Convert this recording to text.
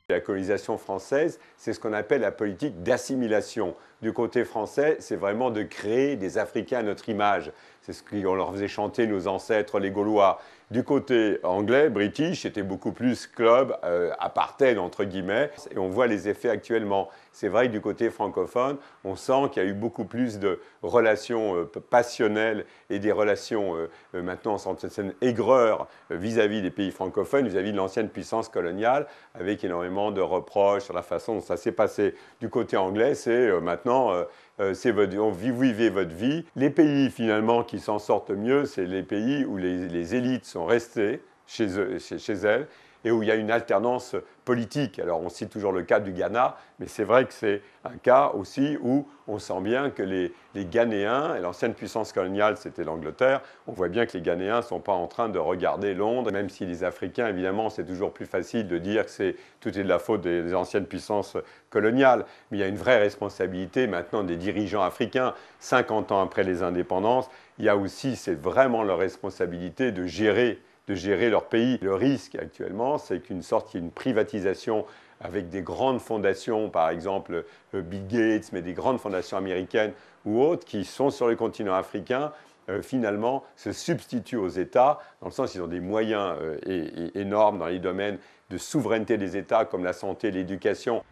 La colonisation française, c'est ce qu'on appelle la politique d'assimilation. Du côté français, c'est vraiment de créer des Africains à notre image. C'est ce qu'on leur faisait chanter nos ancêtres, les Gaulois. Du côté anglais, british, c'était beaucoup plus club, apartheid entre guillemets. Et on voit les effets actuellement. C'est vrai que du côté francophone, on sent qu'il y a eu beaucoup plus de relations passionnelles et des relations maintenant sans cette aigreur vis-à-vis des pays francophones, vis-à-vis de l'ancienne puissance coloniale, avec énormément de reproches sur la façon dont ça s'est passé. Du côté anglais, c'est maintenant, vous vivez votre vie. Les pays finalement qui s'en sortent mieux, c'est les pays où les élites sont restées chez elles et où il y a une alternance politique. Alors on cite toujours le cas du Ghana, mais c'est vrai que c'est un cas aussi où on sent bien que les Ghanéens, et l'ancienne puissance coloniale c'était l'Angleterre, on voit bien que les Ghanéens ne sont pas en train de regarder Londres, même si les Africains, évidemment, c'est toujours plus facile de dire que tout est de la faute des anciennes puissances coloniales, mais il y a une vraie responsabilité maintenant des dirigeants africains, 50 ans après les indépendances, il y a aussi, c'est vraiment leur responsabilité de gérer leur pays. Le risque actuellement, c'est qu'il y ait une privatisation avec des grandes fondations, par exemple Bill Gates, mais des grandes fondations américaines ou autres qui sont sur le continent africain, finalement se substituent aux États, dans le sens qu'ils ont des moyens énormes dans les domaines de souveraineté des États comme la santé, l'éducation.